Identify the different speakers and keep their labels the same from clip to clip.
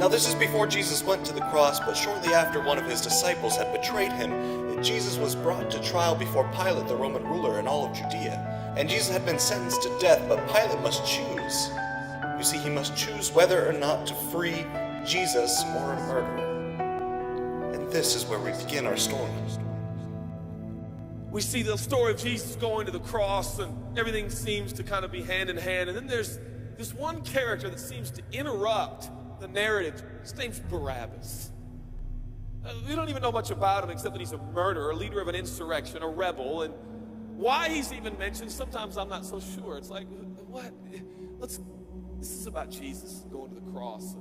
Speaker 1: Now this is before Jesus went to the cross, but shortly after one of his disciples had betrayed him, Jesus was brought to trial before Pilate, the Roman ruler in all of Judea. And Jesus had been sentenced to death, but Pilate must choose. You see, he must choose whether or not to free Jesus or a murderer. And this is where we begin our story.
Speaker 2: We see the story of Jesus going to the cross, and everything seems to kind of be hand in hand. And then there's this one character that seems to interrupt the narrative. His name's Barabbas. We don't even know much about him except that he's a murderer, a leader of an insurrection, a rebel. And why he's even mentioned, sometimes I'm not so sure. It's like, what? This is about Jesus going to the cross.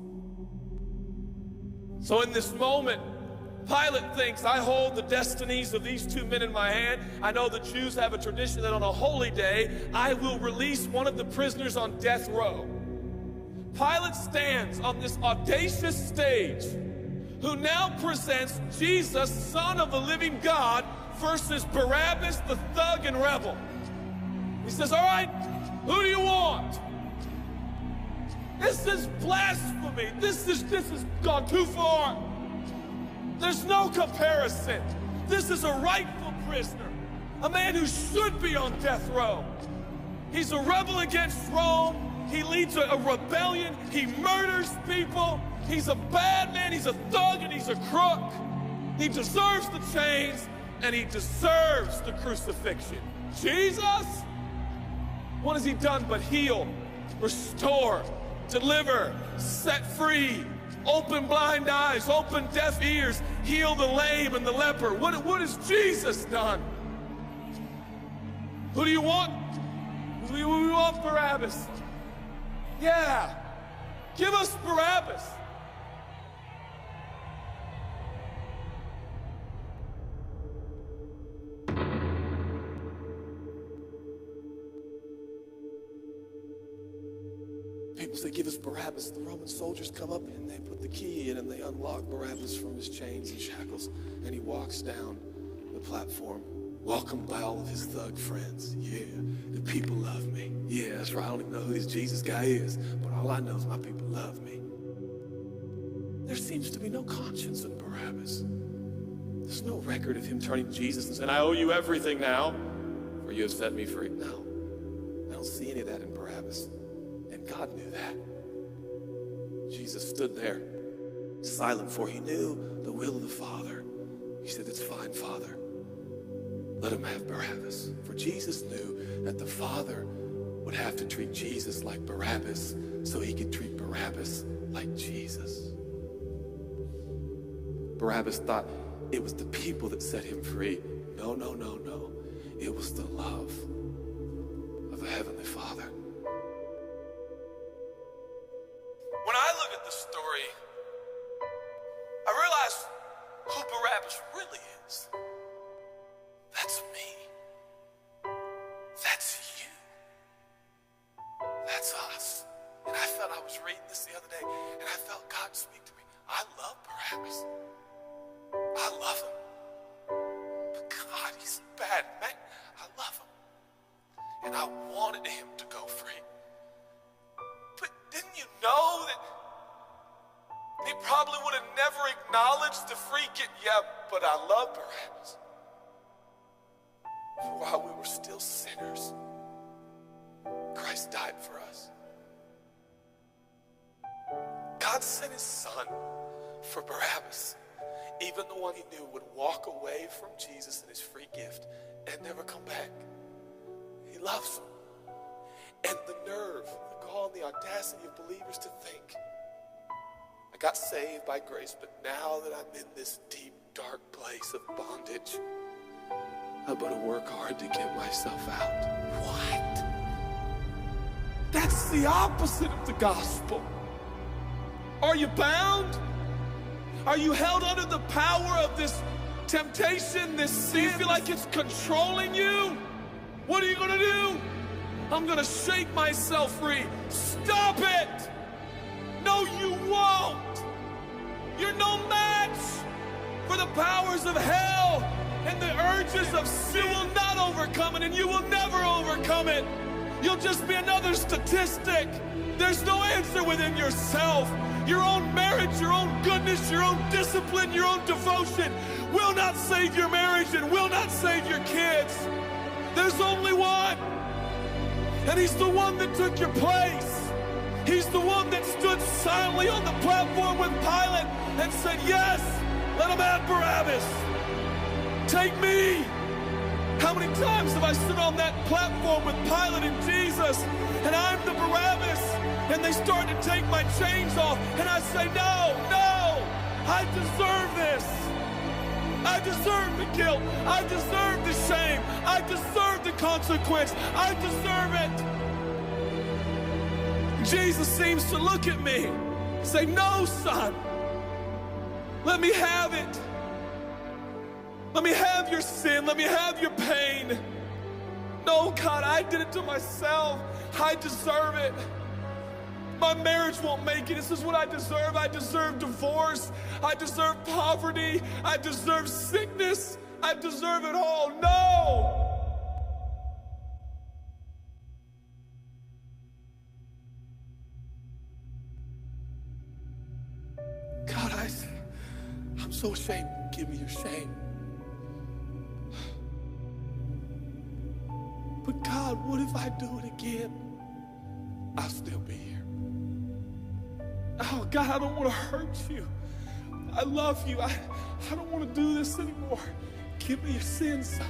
Speaker 2: So in this moment, Pilate thinks, I hold the destinies of these two men in my hand. I know the Jews have a tradition that on a holy day, I will release one of the prisoners on death row. Pilate stands on this audacious stage, who now presents Jesus, Son of the living God, versus Barabbas, the thug and rebel. He says, all right, who do you want? This is blasphemy. This has gone too far. There's no comparison. This is a rightful prisoner, a man who should be on death row. He's a rebel against Rome. He leads a rebellion. He murders people. He's a bad man. He's a thug and he's a crook. He deserves the chains and he deserves the crucifixion. Jesus? What has he done but heal, restore, deliver, set free, open blind eyes, open deaf ears, heal the lame and the leper? What has Jesus done? Who do you want? Who do you want, Barabbas? Yeah, give us Barabbas. People say, give us Barabbas. The Roman soldiers come up and they put the key in and they unlock Barabbas from his chains and shackles. And he walks down the platform, welcomed by all of his thug friends. Yeah, the people love me. Yeah, that's right. I don't even know who this Jesus guy is, but all I know is my people love me. There seems to be no conscience in Barabbas. There's no record of him turning to Jesus and saying, I owe you everything now, for you have set me free. No, I don't see any of that in Barabbas. And God knew that. Jesus stood there, silent, for he knew the will of the Father. He said, it's fine, Father. Let him have Barabbas. For Jesus knew that the Father would have to treat Jesus like Barabbas so he could treat Barabbas like Jesus. Barabbas thought it was the people that set him free. No, no, no, no. It was the love of the Heavenly Father. When I look at the story, I realize who Barabbas really is. That's me. That's you. That's us. And I felt, I was reading this the other day, and I felt God speak to me. I love Barabbas. I love him. But God, he's bad, man. I love him. And I wanted him to go free. But didn't you know that he probably would have never acknowledged the free gift? Yeah, but I love Barabbas. While we were still sinners, Christ died for us. God sent his son for Barabbas, even the one he knew would walk away from Jesus and his free gift and never come back. He loves him. And the nerve, the gall, and the audacity of believers to think, I got saved by grace, but now that I'm in this deep, dark place of bondage, I better work hard to get myself out. What? That's the opposite of the gospel. Are you bound? Are you held under the power of this temptation, this sin? You feel like it's controlling you? What are you gonna do? I'm gonna shake myself free. Stop it! No, you won't! You're no match for the powers of hell and the urges of sin. You will not overcome it, and you will never overcome it. You'll just be another statistic. There's no answer within yourself. your own marriage, your own goodness, your own discipline, your own devotion will not save your marriage and will not save your kids. There's only one. And he's the one that took your place. He's the one that stood silently on the platform with Pilate and said, yes, let him have Barabbas. Take me. How many times have I stood on that platform with Pilate and Jesus, and I'm the Barabbas, and they start to take my chains off, and I say, no, I deserve this. I deserve the guilt. I deserve the shame. I deserve the consequence. I deserve it. Jesus seems to look at me and say, no, son, let me have it. Let me have your sin. Let me have your pain. No, God, I did it to myself. I deserve it. My marriage won't make it. This is what I deserve. I deserve divorce. I deserve poverty. I deserve sickness. I deserve it all. No! God, I'm so ashamed. Give me your shame. But God, what if I do it again? I'll still be here. Oh, God, I don't want to hurt you. I love you. I don't want to do this anymore. Give me your sins, son.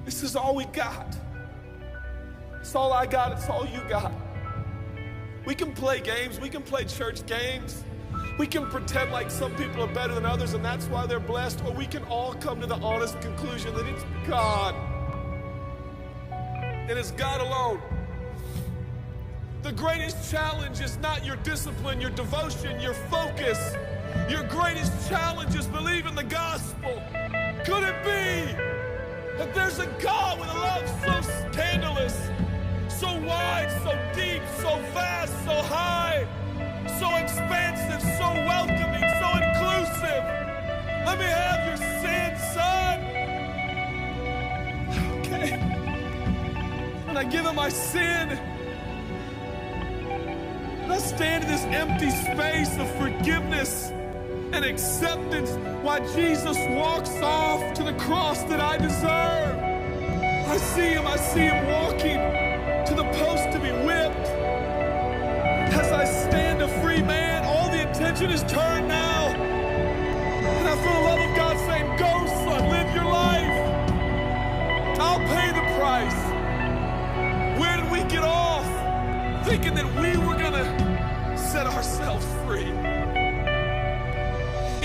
Speaker 2: This is all we got. It's all I got. It's all you got. We can play games. We can play church games. We can pretend like some people are better than others and that's why they're blessed, or we can all come to the honest conclusion that it's God. And it's God alone. The greatest challenge is not your discipline, your devotion, your focus. Your greatest challenge is believing the gospel. Could it be that there's a God with a love so scandalous, so wide, so deep, so vast, so high, so expansive, so welcoming, so inclusive? Let me have your sin, son. Okay. And I give him my sin. And I stand in this empty space of forgiveness and acceptance while Jesus walks off to the cross that I deserve. I see him walking to the post to be whipped. As I stand a free man, all the attention is turned now. And I feel the love of God saying, go son, live your life. I'll pay the price. Where did we get off? Thinking that we were gonna set ourselves free.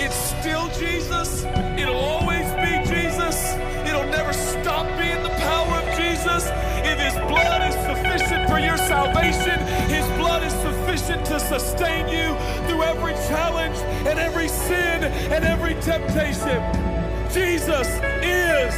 Speaker 2: It's still Jesus. It'll always be Jesus. It'll never stop being the power of Jesus. If his blood is sufficient for your salvation, his blood is sufficient to sustain you through every challenge and every sin and every temptation. Jesus is